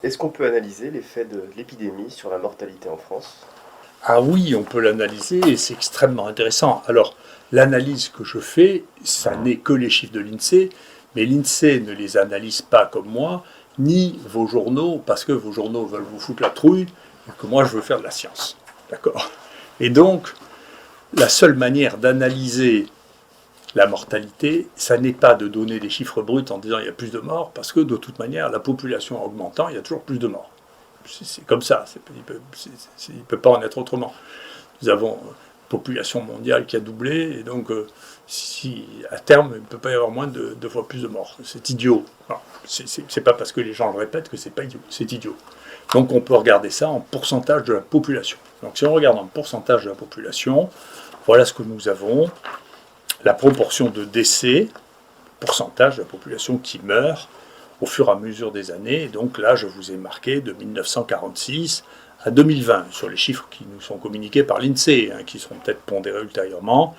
Est-ce qu'on peut analyser l'effet de l'épidémie sur la mortalité en France? Ah oui, on peut l'analyser et c'est extrêmement intéressant. Alors, l'analyse que je fais, ça n'est que les chiffres de l'INSEE, mais l'INSEE ne les analyse pas comme moi, ni vos journaux, parce que vos journaux veulent vous foutre la trouille, et que moi je veux faire de la science. D'accord? Et donc, la seule manière d'analyser la mortalité, ça n'est pas de donner des chiffres bruts en disant il y a plus de morts, parce que de toute manière, la population augmentant, il y a toujours plus de morts. C'est comme ça, il ne peut pas en être autrement. Nous avons une population mondiale qui a doublé, et donc si à terme, il ne peut pas y avoir moins de 2 fois plus de morts. C'est idiot. C'est pas parce que les gens le répètent que c'est pas idiot, c'est idiot. Donc on peut regarder ça en pourcentage de la population. Donc si on regarde en pourcentage de la population, voilà ce que nous avons. La proportion de décès, pourcentage de la population qui meurt au fur et à mesure des années. Et donc là, je vous ai marqué de 1946 à 2020, sur les chiffres qui nous sont communiqués par l'INSEE, qui seront peut-être pondérés ultérieurement.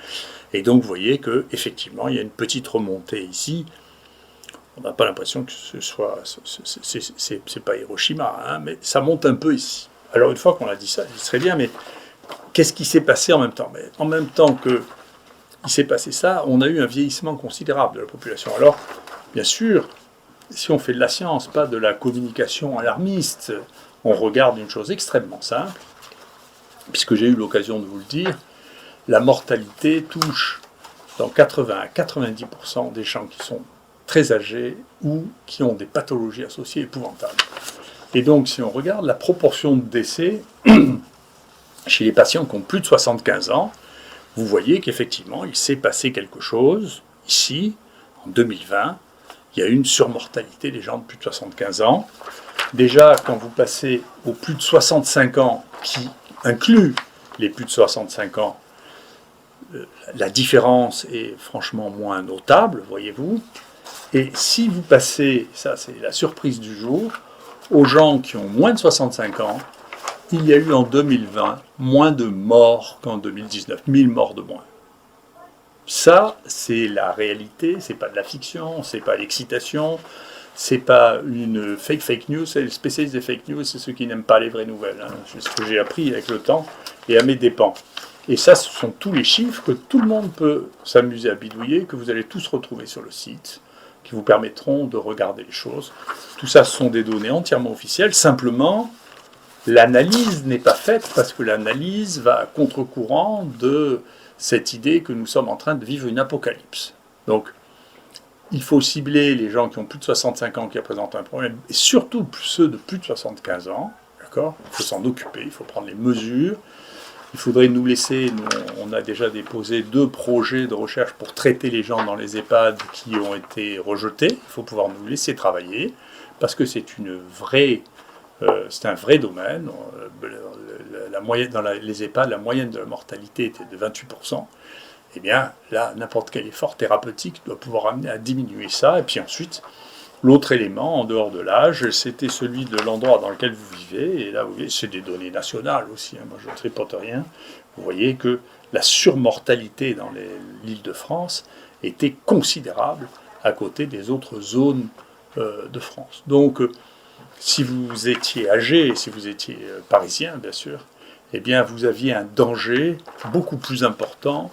Et donc vous voyez qu'effectivement, il y a une petite remontée ici. On n'a pas l'impression que ce soit... C'est pas Hiroshima, mais ça monte un peu ici. Alors une fois qu'on a dit ça, il serait bien, mais qu'est-ce qui s'est passé en même temps? Mais en même temps que il s'est passé ça, on a eu un vieillissement considérable de la population. Alors, bien sûr, si on fait de la science, pas de la communication alarmiste, on regarde une chose extrêmement simple, puisque j'ai eu l'occasion de vous le dire, la mortalité touche dans 80 à 90% des gens qui sont très âgés ou qui ont des pathologies associées épouvantables. Et donc, si on regarde la proportion de décès chez les patients qui ont plus de 75 ans, vous voyez qu'effectivement, il s'est passé quelque chose ici, en 2020. Il y a eu une surmortalité des gens de plus de 75 ans. Déjà, quand vous passez aux plus de 65 ans, qui inclut les plus de 65 ans, la différence est franchement moins notable, voyez-vous. Et si vous passez, ça c'est la surprise du jour, aux gens qui ont moins de 65 ans, il y a eu en 2020 moins de morts qu'en 2019, 1000 morts de moins. Ça, c'est la réalité, c'est pas de la fiction, c'est pas l'excitation, c'est pas une fake news, c'est les spécialistes des fake news, c'est ceux qui n'aiment pas les vraies nouvelles. C'est ce que j'ai appris avec le temps et à mes dépens. Et ça, ce sont tous les chiffres que tout le monde peut s'amuser à bidouiller, que vous allez tous retrouver sur le site, qui vous permettront de regarder les choses. Tout ça, ce sont des données entièrement officielles, simplement... L'analyse n'est pas faite parce que l'analyse va à contre-courant de cette idée que nous sommes en train de vivre une apocalypse. Donc, il faut cibler les gens qui ont plus de 65 ans qui présentent un problème, et surtout ceux de plus de 75 ans. D'accord ? Il faut s'en occuper, il faut prendre les mesures. Il faudrait nous laisser, on a déjà déposé 2 projets de recherche pour traiter les gens dans les EHPAD qui ont été rejetés. Il faut pouvoir nous laisser travailler parce que c'est un vrai domaine. Dans les EHPAD, la moyenne de la mortalité était de 28%. Eh bien, là, n'importe quel effort thérapeutique doit pouvoir amener à diminuer ça. Et puis ensuite, l'autre élément, en dehors de l'âge, c'était celui de l'endroit dans lequel vous vivez. Et là, vous voyez, c'est des données nationales aussi. Moi, je ne tripote rien. Vous voyez que la surmortalité dans l'Île-de-France était considérable à côté des autres zones de France. Donc, si vous étiez âgé, si vous étiez parisien, bien sûr, eh bien, vous aviez un danger beaucoup plus important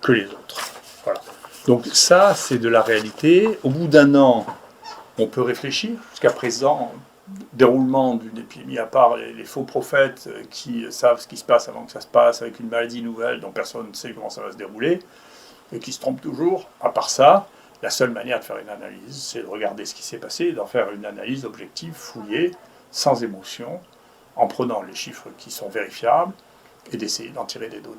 que les autres. Voilà. Donc ça, c'est de la réalité. Au bout d'un an, on peut réfléchir. Jusqu'à présent, déroulement d'une épidémie, à part les faux prophètes qui savent ce qui se passe avant que ça se passe, avec une maladie nouvelle dont personne ne sait comment ça va se dérouler, et qui se trompent toujours. À part ça, la seule manière de faire une analyse, c'est de regarder ce qui s'est passé et d'en faire une analyse objective, fouillée, sans émotion, en prenant les chiffres qui sont vérifiables et d'essayer d'en tirer des données.